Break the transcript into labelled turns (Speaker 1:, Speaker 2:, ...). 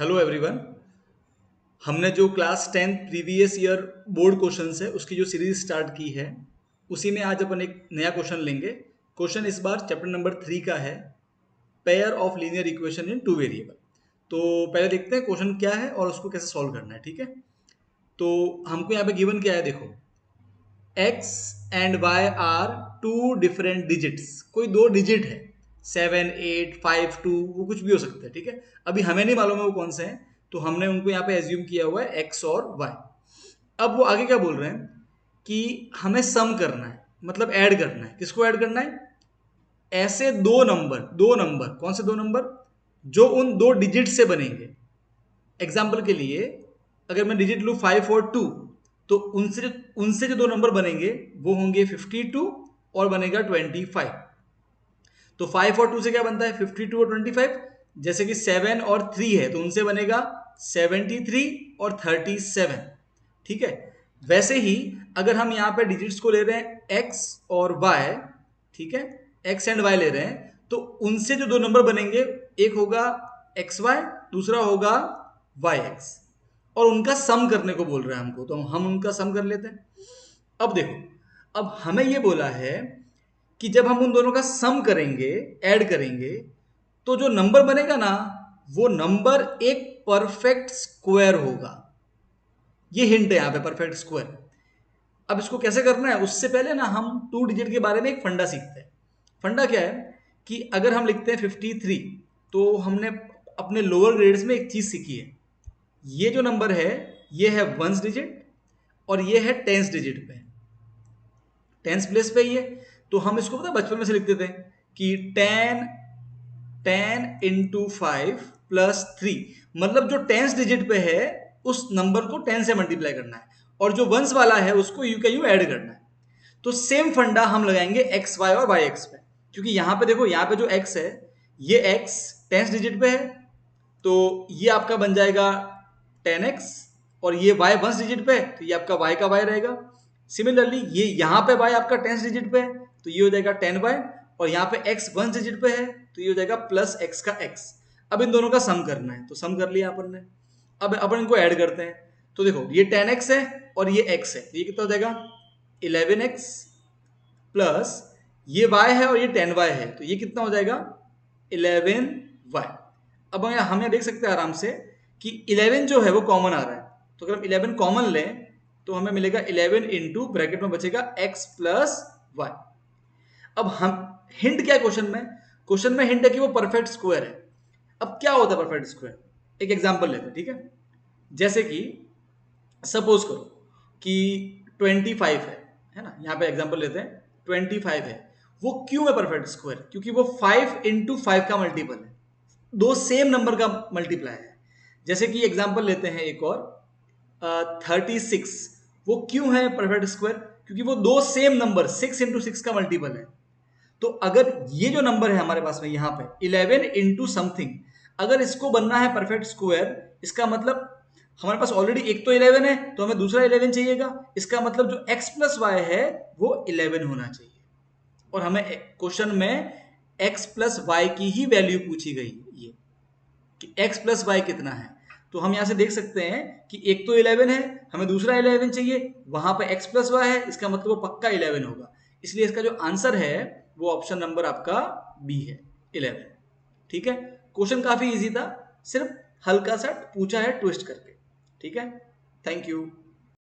Speaker 1: Hello everyone. हमने जो class 10 previous year board questions है उसकी जो सीरीज स्टार्ट की है उसी में आज अपन एक नया क्वेश्चन लेंगे। क्वेश्चन इस बार चैप्टर नंबर 3 का है, pair of linear equation in two variable. तो पहले देखते हैं क्वेश्चन क्या है और उसको कैसे सॉल्व करना है। ठीक है, तो हमको यहाँ पे गिवन क्या है, देखो x and y are two different digits. कोई दो डिजिट है, 7, 8, 5, 2, वो कुछ भी हो सकता है। ठीक है, अभी हमें नहीं मालूम है वो कौन से हैं, तो हमने उनको यहाँ पे एज्यूम किया हुआ है x और y। अब वो आगे क्या बोल रहे हैं कि हमें सम करना है, मतलब ऐड करना है। किसको ऐड करना है? ऐसे दो नंबर कौन से दो नंबर जो उन दो डिजिट से बनेंगे। एग्जाम्पल के लिए अगर मैं डिजिट लूँ 5 और 2, तो उनसे जो दो नंबर बनेंगे वो होंगे 52 और बनेगा 25। तो 5 और 2 से क्या बनता है? 52 और 25। जैसे कि 7 और 3 है तो उनसे बनेगा 73 और 37। ठीक है, वैसे ही अगर हम यहाँ पे डिजिट्स को ले रहे हैं x और y, ठीक है, x एंड y ले रहे हैं, तो उनसे जो दो नंबर बनेंगे, एक होगा xy, दूसरा होगा yx, और उनका सम करने को बोल रहे हैं हमको, तो हम उनका सम कर लेते हैं। अब देखो, अब हमें ये बोला है कि जब हम उन दोनों का सम करेंगे, ऐड करेंगे, तो जो नंबर बनेगा ना, वो नंबर एक परफेक्ट स्क्वायर होगा। ये हिंट है यहाँ पे, परफेक्ट स्क्वायर। अब इसको कैसे करना है उससे पहले ना हम टू डिजिट के बारे में एक फंडा सीखते हैं। फंडा क्या है कि अगर हम लिखते हैं 53, तो हमने अपने लोअर ग्रेड्स में एक चीज सीखी है। ये जो नंबर है ये है वंस डिजिट और ये है टेंस डिजिट पे, टेंस प्लेस पे ही है। तो हम इसको पता बचपन में से लिखते थे कि 10 इंटू 5 प्लस 3, मतलब जो टेंस डिजिट पे है उस नंबर को 10 से मल्टीप्लाई करना है, और जो वंस वाला है उसको यू का यू ऐड करना है। तो सेम फंडा हम लगाएंगे एक्स वाई और वाई एक्स पे, क्योंकि यहां पे देखो, यहां पे जो एक्स है ये एक्स टेंस डिजिट पे है, तो ये आपका बन जाएगा 10x, और ये y वंस डिजिट पे है तो ये आपका y का y रहेगा। सिमिलरली ये यहाँ पे y आपका टेंस डिजिट पे है तो ये हो जाएगा 10y, और यहाँ पे x वंस डिजिट पे है तो ये हो जाएगा प्लस x का x। अब इन दोनों का सम करना है, तो सम कर लिया अपन ने। अब अपन इनको ऐड करते हैं, तो देखो ये 10x है और ये x है, तो ये कितना हो जाएगा 11x, प्लस ये y है और ये 10y है, तो ये कितना हो जाएगा 11y। अब हम यहाँ देख सकते हैं आराम से कि 11 जो है वो कॉमन आ रहा है, तो अगर हम 11 कॉमन लें तो हमें मिलेगा 11 इंटू ब्रैकेट में बचेगा x प्लस वाई। अब हम हिंट क्या है क्वेश्चन में? क्वेश्चन में हिंट है कि वो परफेक्ट स्क्वायर है। अब क्या होता है परफेक्ट स्क्वायर? एक एग्जांपल लेते हैं, ठीक है। जैसे कि सपोज करो कि 25 है ना, यहाँ पे एग्जांपल लेते हैं, 25 है। वो क्यों है परफेक्ट स्क्वायर? क्योंकि वो 5 इंटू 5 का मल्टीपल है, दो सेम नंबर का मल्टीप्लाई है। जैसे कि एग्जांपल लेते हैं एक और, 36। वो क्यों है परफेक्ट स्क्वायर? क्योंकि वो दो सेम नंबर 6 इंटू 6 का मल्टीपल है। तो अगर ये जो नंबर है हमारे पास में यहाँ पे 11 इंटू समथिंग, अगर इसको बनना है परफेक्ट स्क्वायर, इसका मतलब हमारे पास ऑलरेडी एक तो 11 है तो हमें दूसरा 11 चाहिएगा। इसका मतलब जो x प्लस वाई है वो 11 होना चाहिए, और हमें क्वेश्चन में x प्लस वाई की ही वैल्यू पूछी गई, ये कि x प्लस वाई कितना है। तो हम यहां से देख सकते हैं कि एक तो 11 है, हमें दूसरा 11 चाहिए, वहां पर x प्लस वाई है, इसका मतलब वो पक्का 11 होगा। इसलिए इसका जो आंसर है वो ऑप्शन नंबर आपका बी है, 11। ठीक है, क्वेश्चन काफी इजी था, सिर्फ हल्का सा पूछा है ट्विस्ट करके। ठीक है, थैंक यू।